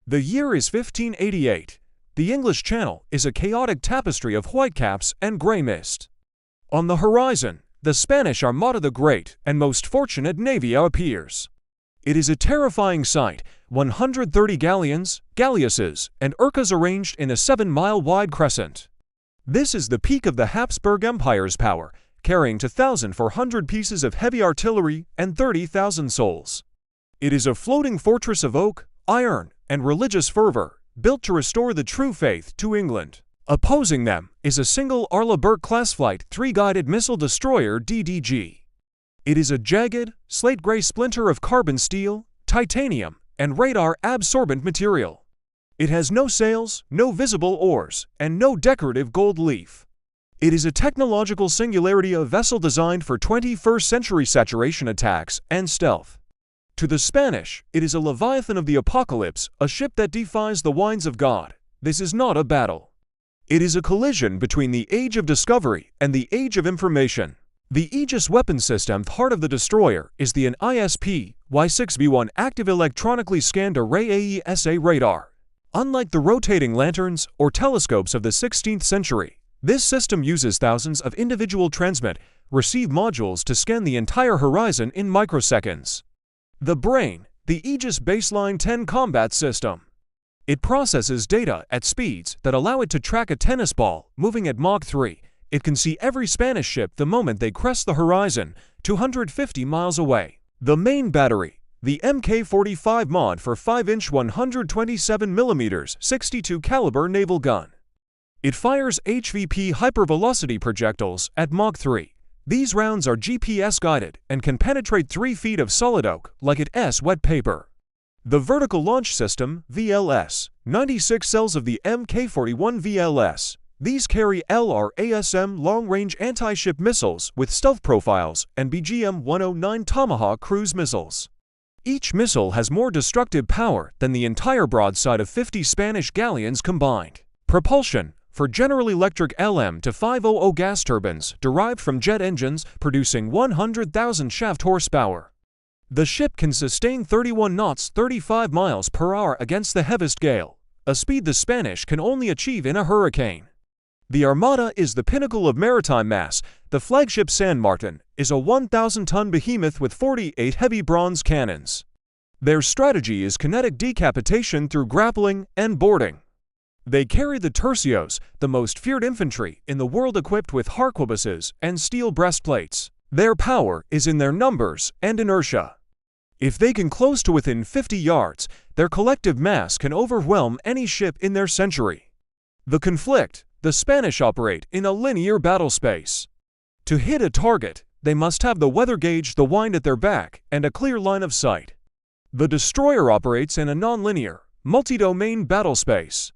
The year is 1588. The English Channel is a chaotic tapestry of whitecaps and grey mist. On the horizon, the Spanish Armada, the great and most fortunate navy, appears. It is a terrifying sight, 130 galleons, galleasses, and urcas arranged in a 7-mile-wide crescent. This is the peak of the Habsburg Empire's power, carrying 2,400 pieces of heavy artillery and 30,000 souls. It is a floating fortress of oak, iron, and religious fervor, built to restore the true faith to England. Opposing them is a single Arleigh Burke-class Flight 3 guided missile destroyer DDG. It is a jagged, slate-gray splinter of carbon steel, titanium, and radar-absorbent material. It has no sails, no visible oars, and no decorative gold leaf. It is a technological singularity, a vessel designed for 21st century saturation attacks and stealth. To the Spanish, it is a leviathan of the apocalypse, a ship that defies the winds of God. This is not a battle. It is a collision between the age of discovery and the age of information. The Aegis weapon system, the heart of the destroyer, is the ISP Y6B1 active electronically scanned array AESA radar. Unlike the rotating lanterns or telescopes of the 16th century, this system uses thousands of individual transmit-receive modules to scan the entire horizon in microseconds. The brain, the Aegis Baseline 10 combat system. It processes data at speeds that allow it to track a tennis ball moving at Mach 3. It can see every Spanish ship the moment they crest the horizon, 250 miles away. The main battery, the Mk45 mod for 5-inch 127mm 62 caliber naval gun. It fires HVP hypervelocity projectiles at Mach 3. These rounds are GPS-guided and can penetrate 3 feet of solid oak like it is wet paper. The Vertical Launch System, VLS, 96 cells of the Mk41 VLS. These carry LRASM long-range anti-ship missiles with stealth profiles and BGM-109 Tomahawk cruise missiles. Each missile has more destructive power than the entire broadside of 50 Spanish galleons combined. Propulsion, for General Electric LM to 500 gas turbines derived from jet engines producing 100,000 shaft horsepower. The ship can sustain 31 knots 35 miles per hour against the heaviest gale, a speed the Spanish can only achieve in a hurricane. The Armada is the pinnacle of maritime mass. The flagship San Martin is a 1,000-ton behemoth with 48 heavy bronze cannons. Their strategy is kinetic decapitation through grappling and boarding. They carry the tercios, the most feared infantry in the world, equipped with harquebuses and steel breastplates. Their power is in their numbers and inertia. If they can close to within 50 yards, their collective mass can overwhelm any ship in their century. The conflict, the Spanish operate in a linear battle space. To hit a target, they must have the weather gauge, the wind at their back, and a clear line of sight. The destroyer operates in a non-linear, multi-domain battle space.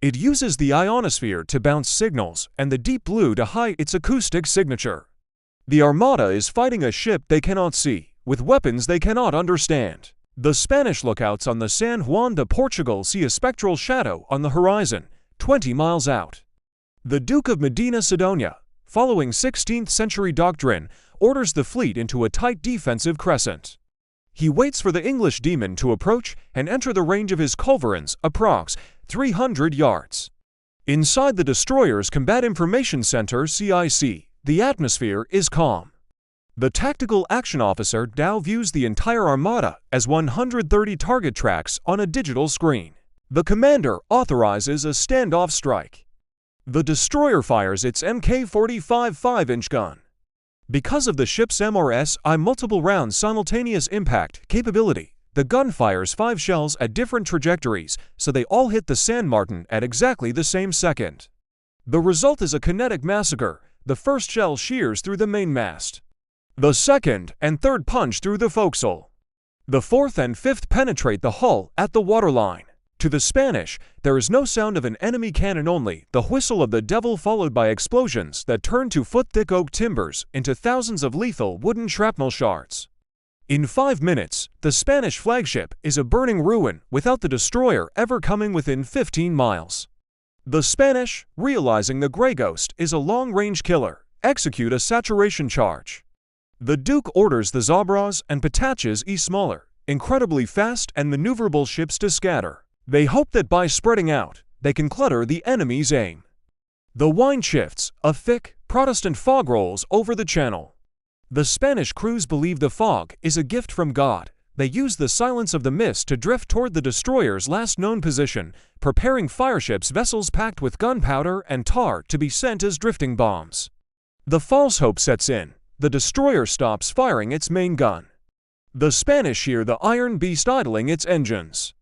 It uses the ionosphere to bounce signals and the deep blue to hide its acoustic signature. The Armada is fighting a ship they cannot see, with weapons they cannot understand. The Spanish lookouts on the San Juan de Portugal see a spectral shadow on the horizon, 20 miles out. The Duke of Medina Sidonia, following 16th century doctrine, orders the fleet into a tight defensive crescent. He waits for the English demon to approach and enter the range of his culverins, approx. 300 yards. Inside the destroyer's Combat Information Center (CIC), the atmosphere is calm. The Tactical Action Officer now views the entire Armada as 130 target tracks on a digital screen. The commander authorizes a standoff strike. The destroyer fires its Mk45 5-inch gun. Because of the ship's MRSI multiple round simultaneous impact capability, the gun fires 5 shells at different trajectories, so they all hit the San Martin at exactly the same second. The result is a kinetic massacre. The first shell shears through the mainmast. The second and third punch through the forecastle. The fourth and fifth penetrate the hull at the waterline. To the Spanish, there is no sound of an enemy cannon, only the whistle of the devil, followed by explosions that turn 2-foot-thick oak timbers into thousands of lethal wooden shrapnel shards. In 5 minutes, the Spanish flagship is a burning ruin without the destroyer ever coming within 15 miles. The Spanish, realizing the Grey Ghost is a long-range killer, execute a saturation charge. The Duke orders the Zabras and Pataches smaller, incredibly fast and maneuverable ships to scatter. They hope that by spreading out, they can clutter the enemy's aim. The wind shifts, a thick, Protestant fog rolls over the channel. The Spanish crews believe the fog is a gift from God. They use the silence of the mist to drift toward the destroyer's last known position, preparing fireships vessels packed with gunpowder and tar to be sent as drifting bombs. The false hope sets in. The destroyer stops firing its main gun. The Spanish hear the Iron Beast idling its engines.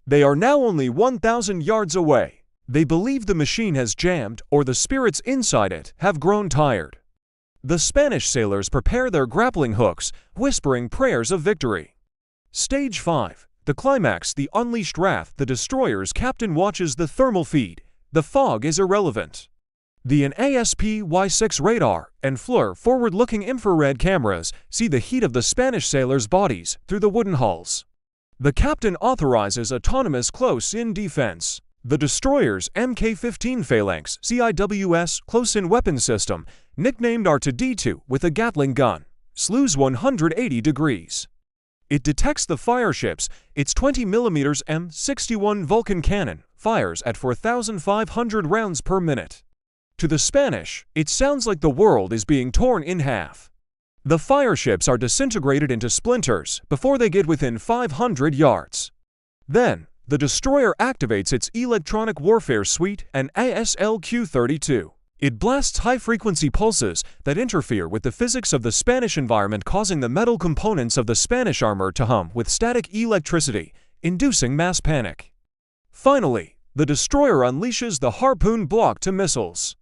They are now only 1,000 yards away. They believe the machine has jammed or the spirits inside it have grown tired. The Spanish sailors prepare their grappling hooks, whispering prayers of victory. Stage 5. The climax, the unleashed wrath. The destroyer's captain watches the thermal feed. The fog is irrelevant. The NASP-Y6 radar and FLIR forward-looking infrared cameras see the heat of the Spanish sailors' bodies through the wooden hulls. The captain authorizes autonomous close-in defense. The destroyer's Mk-15 Phalanx CIWS close-in weapon system, nicknamed R2D2 with a Gatling gun, slews 180 degrees. It detects the fireships. Its 20mm M61 Vulcan cannon fires at 4,500 rounds per minute. To the Spanish, it sounds like the world is being torn in half. The fireships are disintegrated into splinters before they get within 500 yards. Then, the destroyer activates its electronic warfare suite and ASLQ-32. It blasts high-frequency pulses that interfere with the physics of the Spanish environment, causing the metal components of the Spanish armor to hum with static electricity, inducing mass panic. Finally, the destroyer unleashes the Harpoon block to missiles.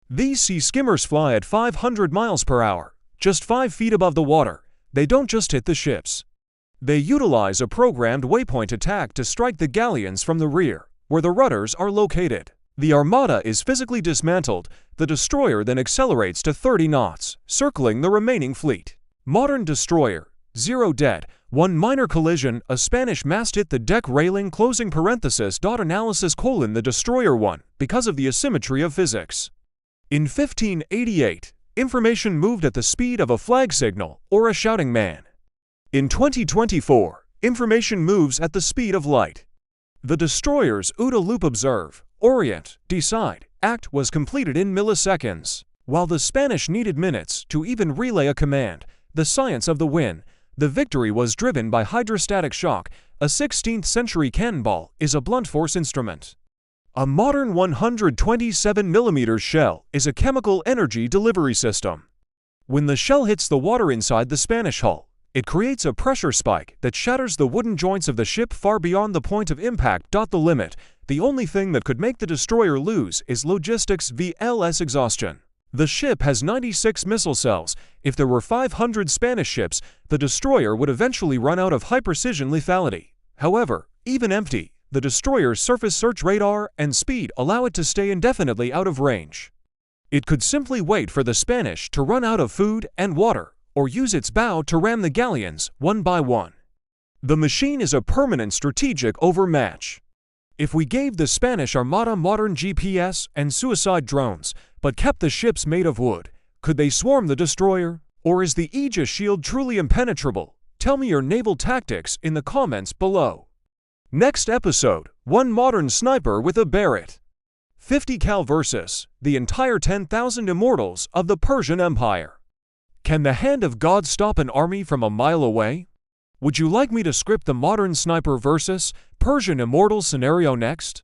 These sea skimmers fly at 500 miles per hour, just 5 feet above the water. They don't just hit the ships. They utilize a programmed waypoint attack to strike the galleons from the rear, where the rudders are located. The Armada is physically dismantled. The destroyer then accelerates to 30 knots, circling the remaining fleet. Modern destroyer, 0 dead, 1 minor collision, a Spanish mast hit the deck railing, closing parenthesis, analysis : the destroyer won because of the asymmetry of physics. In 1588, information moved at the speed of a flag signal or a shouting man. In 2024, information moves at the speed of light. The destroyer's OODA loop observe, orient, decide, act was completed in milliseconds, while the Spanish needed minutes to even relay a command. The science of the win. The victory was driven by hydrostatic shock. A 16th-century cannonball is a blunt force instrument. A modern 127mm shell is a chemical energy delivery system. When the shell hits the water inside the Spanish hull, it creates a pressure spike that shatters the wooden joints of the ship far beyond the point of impact. The limit. The only thing that could make the destroyer lose is logistics vs exhaustion. The ship has 96 missile cells. If there were 500 Spanish ships, the destroyer would eventually run out of high-precision lethality. However, even empty, the destroyer's surface search radar and speed allow it to stay indefinitely out of range. It could simply wait for the Spanish to run out of food and water, or use its bow to ram the galleons one by one. The machine is a permanent strategic overmatch. If we gave the Spanish Armada modern GPS and suicide drones, but kept the ships made of wood, could they swarm the destroyer? Or is the Aegis shield truly impenetrable? Tell me your naval tactics in the comments below. Next episode, one modern sniper with a Barrett. 50 cal versus the entire 10,000 immortals of the Persian Empire. Can the hand of God stop an army from a mile away? Would you like me to script the modern sniper versus Persian immortal scenario next?